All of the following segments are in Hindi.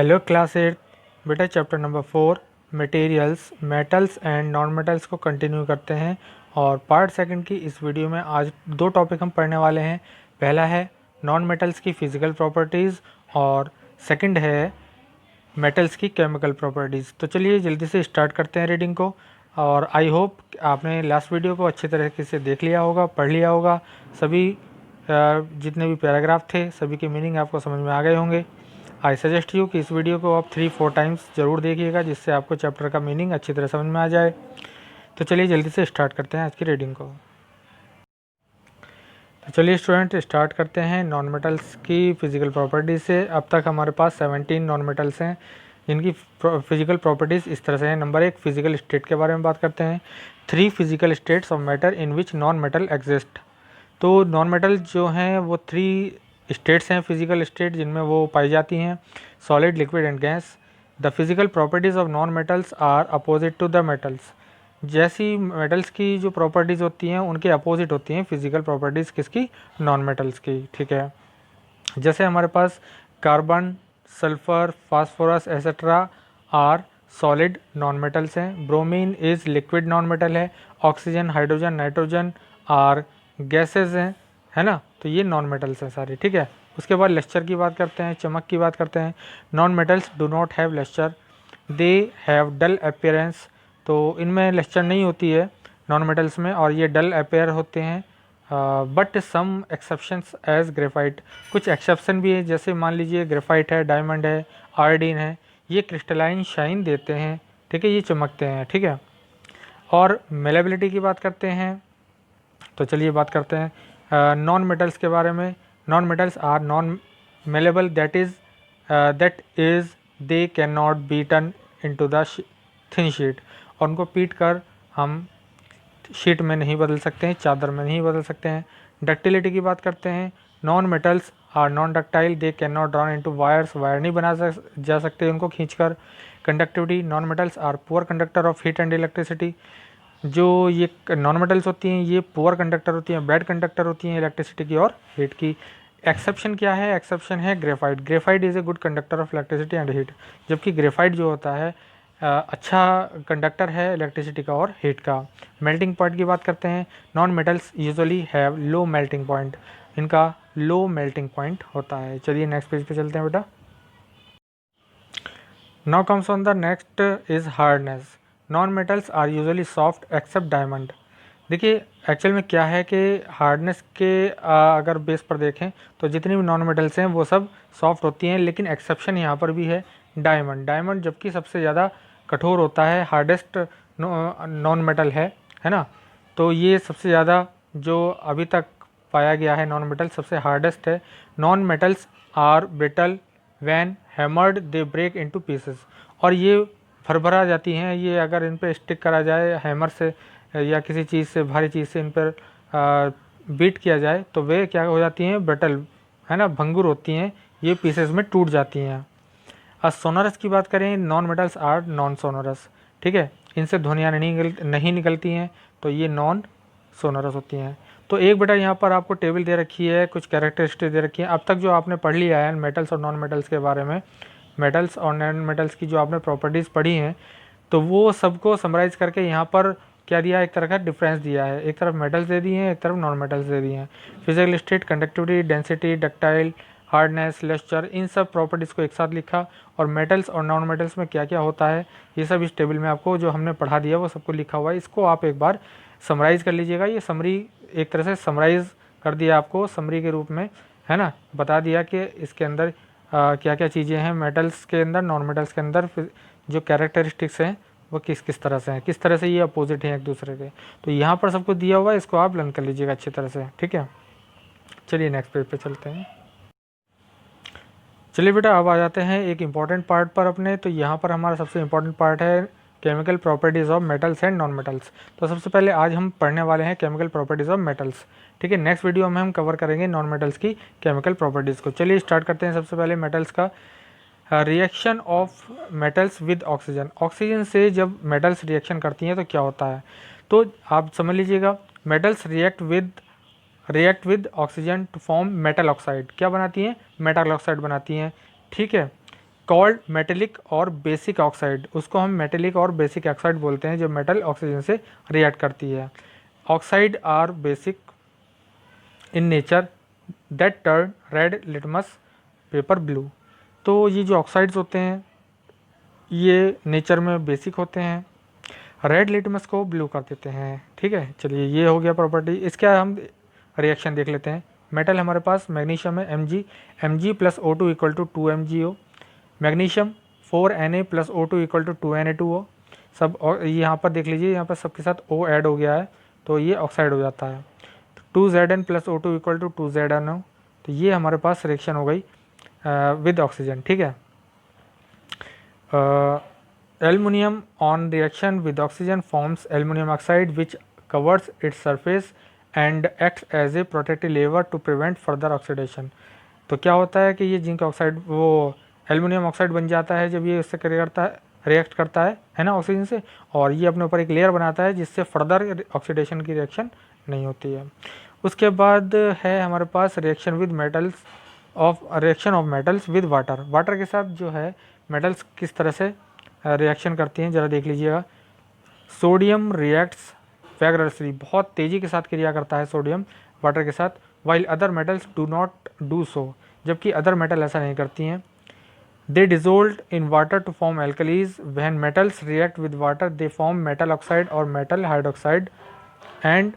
हेलो क्लास 8 बेटा chapter number 4 materials metals and non metals को कंटिन्यू करते हैं। और पार्ट सेकंड की इस वीडियो में आज दो टॉपिक हम पढ़ने वाले हैं। पहला है नॉन मेटल्स की फ़िज़िकल प्रॉपर्टीज़ और सेकंड है मेटल्स की केमिकल प्रॉपर्टीज़। तो चलिए जल्दी से स्टार्ट करते हैं रीडिंग को। और आई होप आपने लास्ट वीडियो को अच्छे तरीके से देख लिया होगा, पढ़ लिया होगा। सभी जितने भी पैराग्राफ थे सभी के मीनिंग आपको समझ में आ गए होंगे। आई सजेस्ट यू कि इस वीडियो को आप 3-4 टाइम्स ज़रूर देखिएगा, जिससे आपको चैप्टर का मीनिंग अच्छी तरह समझ में आ जाए। तो चलिए जल्दी से स्टार्ट करते हैं आज की रीडिंग को। तो चलिए स्टूडेंट स्टार्ट करते हैं नॉन मेटल्स की फ़िज़िकल प्रॉपर्टीज़ से। अब तक हमारे पास 17 नॉन मेटल्स हैं जिनकी फ़िज़िकल प्रॉपर्टीज़ इस तरह से हैं। नंबर 1 फिजिकल स्टेट के बारे में बात करते हैं। 3 physical states of matter in which non metal exist. तो नॉन मेटल जो हैं वो 3 स्टेट्स हैं, फिजिकल स्टेट जिनमें वो पाई जाती हैं, solid, liquid and gas. The physical properties of non metals are opposite to the metals. जैसी मेटल्स की जो प्रॉपर्टीज़ होती हैं उनके अपोजिट होती हैं फिजिकल प्रॉपर्टीज़ किसकी, नॉन मेटल्स की। ठीक है, जैसे हमारे पास carbon, sulphur, phosphorus etcetera are solid non metals हैं। Bromine is liquid non metal है। Oxygen, hydrogen, nitrogen are gases हैं, है ना। तो ये नॉन मेटल्स हैं सारे। ठीक है, उसके बाद लेस्चर की बात करते हैं, चमक की बात करते हैं। Non metals do not have lustre, they have dull appearance. तो इनमें लेस्चर नहीं होती है नॉन मेटल्स में और ये डल अपीयर होते हैं। But some exceptions as graphite, कुछ एक्सेप्शन भी है, जैसे मान लीजिए ग्रेफाइट है, डायमंड है, आयोडीन है, ये क्रिस्टलाइन शाइन देते हैं। ठीक है, ये चमकते हैं। ठीक है, और मेलेबिलिटी की बात करते हैं। तो चलिए बात करते हैं नॉन मेटल्स के बारे में। Non metals are non malleable, that is they can not be turn into the thin sheet. और उनको पीट कर हम शीट में नहीं बदल सकते हैं, चादर में नहीं बदल सकते हैं। डक्टिलिटी की बात करते हैं। Non metals are non ductile, they can not drawn into wires, wire नहीं बना जा सकते उनको खींचकर। Conductivity, non metals are poor conductor of heat and electricity. जो ये नॉन मेटल्स होती हैं ये पुअर कंडक्टर होती हैं, बैड कंडक्टर होती हैं इलेक्ट्रिसिटी की और हीट की। एक्सेप्शन क्या है, एक्सेप्शन है graphite. Graphite is a good conductor of electricity and heat. जबकि ग्रेफाइट जो होता है अच्छा कंडक्टर है इलेक्ट्रिसिटी का और हीट का। मेल्टिंग पॉइंट की बात करते हैं। Non metals usually have low melting point, इनका लो मेल्टिंग पॉइंट होता है। चलिए नेक्स्ट पेज पे चलते हैं बेटा। Now comes on the next is hardness. Non metals are usually soft except diamond. देखिए एक्चुअल में क्या है कि हार्डनेस के अगर बेस पर देखें तो जितनी भी नॉन मेटल्स हैं वो सब सॉफ्ट होती हैं, लेकिन एक्सेप्शन यहाँ पर भी है डायमंड। डायमंड जबकि सबसे ज़्यादा कठोर होता है, हार्डेस्ट नॉन मेटल है ना। तो ये सबसे ज़्यादा जो अभी तक पाया गया है नॉन मेटल सबसे हार्डेस्ट है। Non metals are brittle when hammered they break into pieces. और ये भरभरा जाती हैं, ये अगर इन पर स्टिक करा जाए हैमर से या किसी चीज़ से, भारी चीज़ से इन पर बीट किया जाए तो वे क्या हो जाती हैं, ब्रिटल, है ना, भंगुर होती हैं, ये पीसेस में टूट जाती हैं। सोनरस की बात करें, non metals are non sonorous. ठीक है, इनसे ध्वनियाँ नहीं निकलती हैं, तो ये नॉन सोनरस होती हैं। तो एक बेटा यहाँ पर आपको टेबल दे रखी है, कुछ कैरेक्टरिस्टिक दे रखी है। अब तक जो आपने पढ़ लिया है मेटल्स और नॉन मेटल्स के बारे में, मेटल्स और नॉन मेटल्स की जो आपने प्रॉपर्टीज़ पढ़ी हैं, तो वो सबको समराइज़ करके यहाँ पर क्या दिया, एक तरह का डिफरेंस दिया है। एक तरफ मेटल्स दे दिए हैं, एक तरफ नॉन मेटल्स दे दिए हैं। Physical state, conductivity, density, ductile, hardness, lustre, इन सब प्रॉपर्टीज़ को एक साथ लिखा। और मेटल्स और नॉन मेटल्स में क्या क्या होता है ये सब इस टेबल में आपको जो हमने पढ़ा दिया वो सबको लिखा हुआ है। इसको आप एक बार समराइज़ कर लीजिएगा। ये समरी एक तरह से समराइज़ कर दिया आपको समरी के रूप में, है ना, बता दिया कि इसके अंदर क्या क्या चीज़ें हैं मेटल्स के अंदर, नॉन मेटल्स के अंदर, जो कैरेक्टरिस्टिक्स हैं वो किस किस तरह से हैं, किस तरह से ये अपोजिट हैं एक दूसरे के। तो यहाँ पर सबको दिया हुआ है, इसको आप लर्न कर लीजिएगा अच्छी तरह से। ठीक है, चलिए नेक्स्ट पेज पे चलते हैं। चलिए बेटा अब आ जाते हैं एक इम्पॉर्टेंट पार्ट पर अपने। तो यहाँ पर हमारा सबसे इम्पॉर्टेंट पार्ट है chemical properties of metals and non metals. तो सबसे पहले आज हम पढ़ने वाले हैं केमिकल प्रॉपर्टीज़ ऑफ मेटल्स। ठीक है, नेक्स्ट वीडियो में हम कवर करेंगे नॉन मेटल्स की केमिकल प्रॉपर्टीज़ को। चलिए स्टार्ट करते हैं सबसे पहले मेटल्स का। Reaction of metals with oxygen. Oxygen से जब मेटल्स रिएक्शन करती हैं तो क्या होता है, तो आप समझ लीजिएगा। Metals react with oxygen to form metal oxide. क्या बनाती हैं, मेटल ऑक्साइड बनाती हैं। ठीक है, कॉल्ड मेटेलिक और बेसिक ऑक्साइड, उसको हम मेटेलिक और बेसिक ऑक्साइड बोलते हैं, जो मेटल ऑक्सीजन से रिएक्ट करती है। Oxide are basic in nature that turn red litmus paper blue. तो ये जो ऑक्साइड्स होते हैं ये नेचर में बेसिक होते हैं, रेड लिटमस को ब्लू कर देते हैं। ठीक है, चलिए ये हो गया प्रॉपर्टी। इसके हम रिएक्शन देख लेते हैं। मेटल हमारे पास मैग्नीशियम है Mg plus O2 equal to 2MgO, magnesium 4Na plus O2 equal to 2Na2O। सब और यहाँ पर देख लीजिए, यहाँ पर सबके साथ O ऐड हो गया है तो ये ऑक्साइड हो जाता है। 2Zn plus O2 equal to 2ZnO, तो ये हमारे पास रिएक्शन हो गई विद ऑक्सीजन। ठीक है, aluminium on reaction with oxygen forms aluminium oxide which covers its surface and acts as a protective layer to prevent further oxidation. तो क्या होता है कि ये जिंक ऑक्साइड वो एल्युमिनियम ऑक्साइड बन जाता है जब ये इससे रिएक्ट करता है ना ऑक्सीजन से, और ये अपने ऊपर एक लेयर बनाता है जिससे फर्दर ऑक्सीडेशन की रिएक्शन नहीं होती है। उसके बाद है हमारे पास reaction with metals reaction of metals with water. Water के साथ जो है मेटल्स किस तरह से रिएक्शन करती हैं ज़रा देख लीजिएगा। सोडियम रिएक्ट्स वैगरसली, बहुत तेज़ी के साथ क्रिया करता है सोडियम वाटर के साथ, while other metals do not do so, जबकि अदर मेटल ऐसा नहीं करती हैं। They dissolve in water to form alkalis, when metals react with water they form metal oxide और metal hydroxide and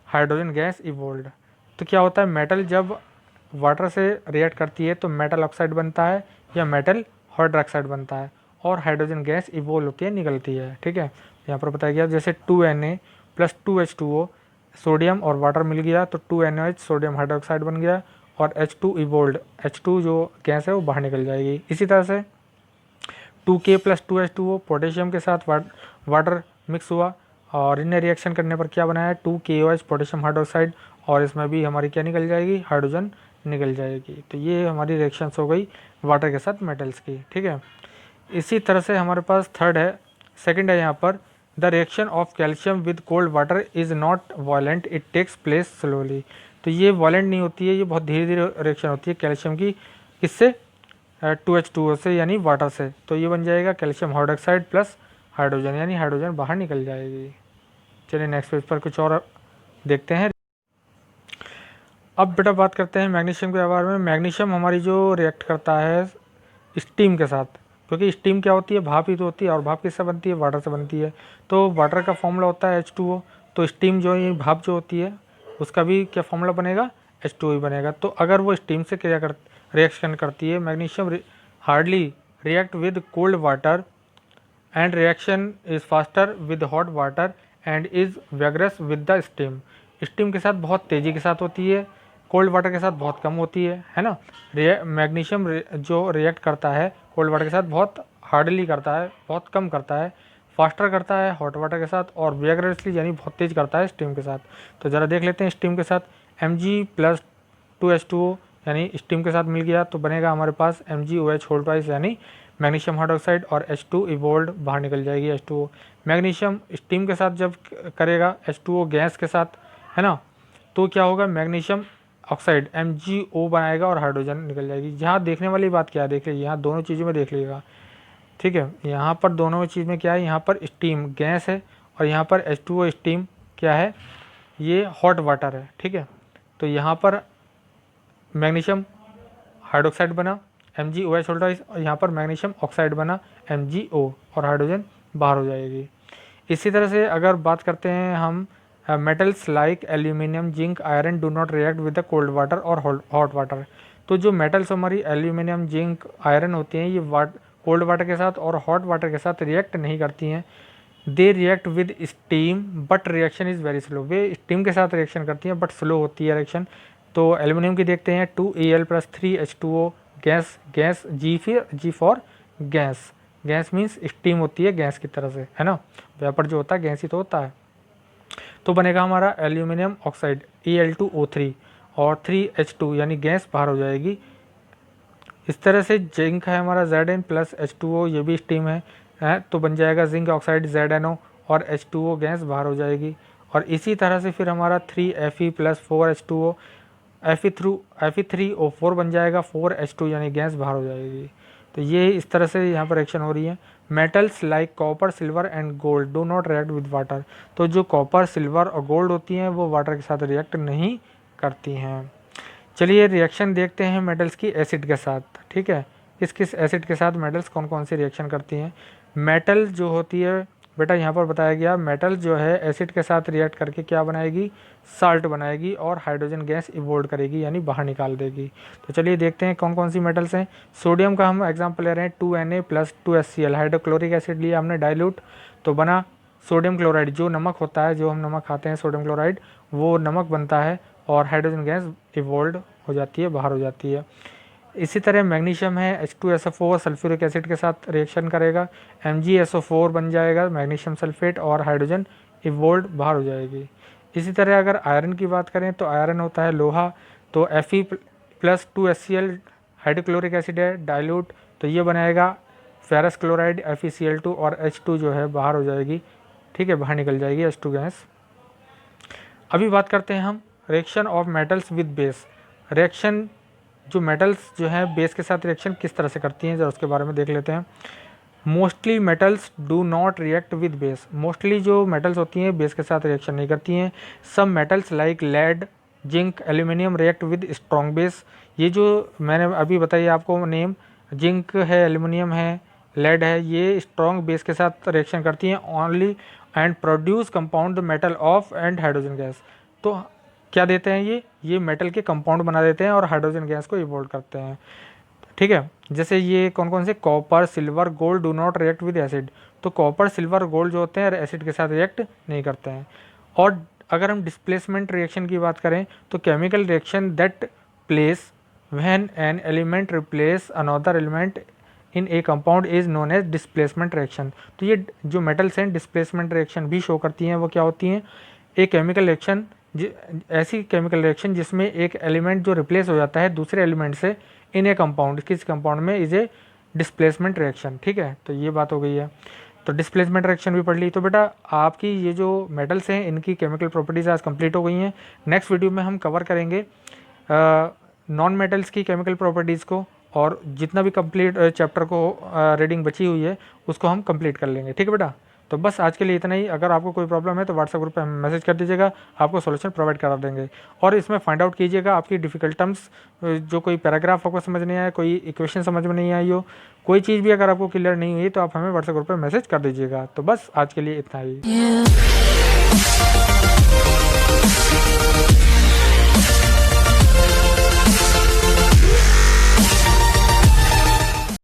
hydrogen gas evolve. तो क्या होता है, मेटल जब वाटर से रिएक्ट करती है तो मेटल ऑक्साइड बनता है या मेटल हाइड्रोक्साइड बनता है और हाइड्रोजन गैस इवोल्व होती है, निकलती है। ठीक है, यहाँ पर बताया गया जैसे 2Na प्लस 2H2O, सोडियम और वाटर मिल गया तो 2NOH सोडियम हाइड्रोक्साइड बन गया और H2 इवोल्व, H2 जो गैस है वो बाहर निकल जाएगी। इसी तरह से 2K प्लस 2H2O पोटेशियम के साथ वाटर मिक्स हुआ और इन्हें रिएक्शन करने पर क्या बनाया 2KOH पोटेशियम हाइड्रोक्साइड, और इसमें भी हमारी क्या निकल जाएगी, हाइड्रोजन निकल जाएगी। तो ये हमारी रिएक्शंस हो गई वाटर के साथ मेटल्स की। ठीक है, इसी तरह से हमारे पास सेकंड है यहाँ पर, the reaction of calcium with cold water is not violent, it takes place slowly. तो ये वायलेंट नहीं होती है, ये बहुत धीरे धीरे रिएक्शन होती है कैल्शियम की, किससे 2H2O से यानी वाटर से। तो ये बन जाएगा कैल्शियम हाइड्रोक्साइड प्लस हाइड्रोजन, यानी हाइड्रोजन बाहर निकल जाएगी। चलिए नेक्स्ट पेज पर कुछ और देखते हैं। अब बेटा बात करते हैं मैग्नीशियम के बारे में। मैग्नीशियम हमारी जो रिएक्ट करता है स्टीम के साथ, क्योंकि स्टीम क्या होती है, भाप ही तो होती है, और भाप किससे बनती है, वाटर से बनती है। तो वाटर का फॉर्मूला होता है H2O, तो स्टीम जो है भाप जो होती है उसका भी क्या फॉर्मूला बनेगा, H2O ही बनेगा। तो अगर वो स्टीम से रिएक्शन करती है, magnesium hardly react with cold water and reaction is faster with hot water and is vigorous with the steam. Steam के साथ बहुत तेज़ी के साथ होती है, कोल्ड वाटर के साथ बहुत कम होती है ना। मैग्नीशियम जो रिएक्ट करता है कोल्ड वाटर के साथ बहुत हार्डली करता है, बहुत कम करता है, फास्टर करता है हॉट वाटर के साथ, और विगरसली यानी बहुत तेज़ करता है स्टीम के साथ। तो ज़रा देख लेते हैं स्टीम के साथ Mg प्लस 2H2O यानी स्टीम के साथ मिल गया तो बनेगा हमारे पास MgOH होल ट्वाइस यानी मैग्नीशियम हाइड्रोक्साइड, और H2 इवोल्व बाहर निकल जाएगी H2O। मैग्नीशियम स्टीम के साथ जब करेगा H2O गैस के साथ, है ना, तो क्या होगा, मैग्नीशियम ऑक्साइड MgO बनाएगा और हाइड्रोजन निकल जाएगी। यहाँ देखने वाली बात क्या है, देख लीजिए यहाँ दोनों चीज़ों में देख लीजिएगा। ठीक है, यहाँ पर दोनों चीज़ में क्या है, यहाँ पर स्टीम गैस है और यहाँ पर H2O स्टीम क्या है, ये हॉट वाटर है। ठीक है, तो यहाँ पर मैग्नीशियम हाइड्रोक्साइड बना MgOH होल्ड, और यहाँ पर मैग्नीशियम ऑक्साइड बना MgO और हाइड्रोजन बाहर हो जाएगी। इसी तरह से अगर बात करते हैं हम metals like aluminium zinc iron do not react with the cold water और हॉट वाटर। तो जो मेटल्स हमारी एल्यूमिनियम जिंक आयरन होती हैं ये कोल्ड वाटर के साथ और हॉट वाटर के साथ रिएक्ट नहीं करती हैं। They react with steam but reaction is very slow. Way steam के साथ रिएक्शन करती हैं बट स्लो होती है रिएक्शन। तो एल्यूमिनियम की देखते हैं 2Al plus 3H2O gas G for gas, gas means steam होती है गैस की तरह से, है ना, वेपर जो होता है गैस ही तो होता है। तो बनेगा हमारा एल्यूमिनियम ऑक्साइड Al2O3 और 3H2 यानी गैस बाहर हो जाएगी। इस तरह से जिंक है हमारा Zn प्लस H2O, ये भी स्टीम है तो बन जाएगा जिंक ऑक्साइड ZnO और H2O गैस बाहर हो जाएगी। और इसी तरह से फिर हमारा 3Fe प्लस 4H2O Fe3O4 बन जाएगा 4H2 यानी गैस बाहर हो जाएगी। तो ये इस तरह से यहाँ पर रिएक्शन हो रही है। Metals like copper, silver and gold do not react with water. तो जो कॉपर, सिल्वर और गोल्ड होती हैं वो वाटर के साथ रिएक्ट नहीं करती हैं। चलिए रिएक्शन देखते हैं मेटल्स की एसिड के साथ, ठीक है। किस किस एसिड के साथ मेटल्स कौन कौन सी रिएक्शन करती हैं। मेटल जो होती है बेटा यहाँ पर बताया गया, मेटल जो है एसिड के साथ रिएक्ट करके क्या बनाएगी, साल्ट बनाएगी और हाइड्रोजन गैस इवोल्व करेगी यानी बाहर निकाल देगी। तो चलिए देखते हैं कौन कौन सी मेटल्स हैं। सोडियम का हम एग्जांपल ले रहे हैं, 2Na+2HCl, हाइड्रोक्लोरिक एसिड लिया हमने डाइल्यूट, तो बना सोडियम क्लोराइड। जो नमक होता है, जो हम नमक खाते हैं सोडियम क्लोराइड, वो नमक बनता है और हाइड्रोजन गैस इवोल्व हो जाती है, बाहर हो जाती है। इसी तरह मैग्नीशियम है, H2SO4 सल्फ्यूरिक एसिड के साथ रिएक्शन करेगा, MgSO4 बन जाएगा मैग्नीशियम सल्फेट और हाइड्रोजन इवोल्व बाहर हो जाएगी। इसी तरह अगर आयरन की बात करें तो आयरन होता है लोहा, तो Fe+2HCl हाइड्रोक्लोरिक एसिड है डाइल्यूट, तो ये बनाएगा फेरस क्लोराइड FeCl2 और H2 जो है बाहर हो जाएगी, ठीक है, बाहर निकल जाएगी H2 गैस। अभी बात करते हैं हम reaction of metals with base. Reaction जो मेटल्स जो है बेस के साथ रिएक्शन किस तरह से करती हैं, जरा उसके बारे में देख लेते हैं। Mostly metals do not react with base. Mostly जो मेटल्स होती हैं बेस के साथ रिएक्शन नहीं करती हैं। Some metals like lead, zinc, aluminium react with strong base. ये जो मैंने अभी बताई आपको नेम, जिंक है, एल्यूमिनियम है, लेड है, ये स्ट्रॉन्ग बेस के साथ रिएक्शन करती हैं only and produce compound metal of and hydrogen gas. तो क्या देते हैं ये मेटल के कंपाउंड बना देते हैं और हाइड्रोजन गैस को इवोल्व करते हैं, ठीक है। जैसे ये कौन कौन से, copper, silver, gold do not react with acid. तो कॉपर, सिल्वर, गोल्ड जो होते हैं एसिड के साथ रिएक्ट नहीं करते हैं। और अगर हम डिस्प्लेसमेंट रिएक्शन की बात करें तो chemical reaction that place when an element replace another element in a compound is known as displacement reaction. तो ये जो मेटल्स हैं डिस्प्लेसमेंट रिएक्शन भी शो करती हैं। वो क्या होती हैं, एक केमिकल रिएक्शन, ऐसी केमिकल रिएक्शन जिसमें एक एलिमेंट जो रिप्लेस हो जाता है दूसरे एलिमेंट से इन ए कंपाउंड, किस कंपाउंड में, इज ए डिस्प्लेसमेंट रिएक्शन, ठीक है। तो ये बात हो गई है, तो डिस्प्लेसमेंट रिएक्शन भी पढ़ ली। तो बेटा आपकी ये जो मेटल्स हैं इनकी केमिकल प्रॉपर्टीज आज कंप्लीट हो गई हैं। नेक्स्ट वीडियो में हम कवर करेंगे नॉन मेटल्स की केमिकल प्रॉपर्टीज़ को, और जितना भी कंप्लीट चैप्टर को रीडिंग बची हुई है उसको हम कंप्लीट कर लेंगे, ठीक है बेटा। तो बस आज के लिए इतना ही। अगर आपको कोई प्रॉब्लम है तो व्हाट्सएप ग्रुप पे हमें मैसेज कर दीजिएगा, आपको सॉल्यूशन प्रोवाइड करा देंगे। और इसमें फाइंड आउट कीजिएगा आपकी डिफ़िकल्ट टर्म्स, जो कोई पैराग्राफ आपको समझ नहीं आया, कोई इक्वेशन समझ में नहीं आई हो, कोई चीज़ भी अगर आपको क्लियर नहीं हुई तो आप हमें व्हाट्सएप ग्रुप पर मैसेज कर दीजिएगा। तो बस आज के लिए इतना ही।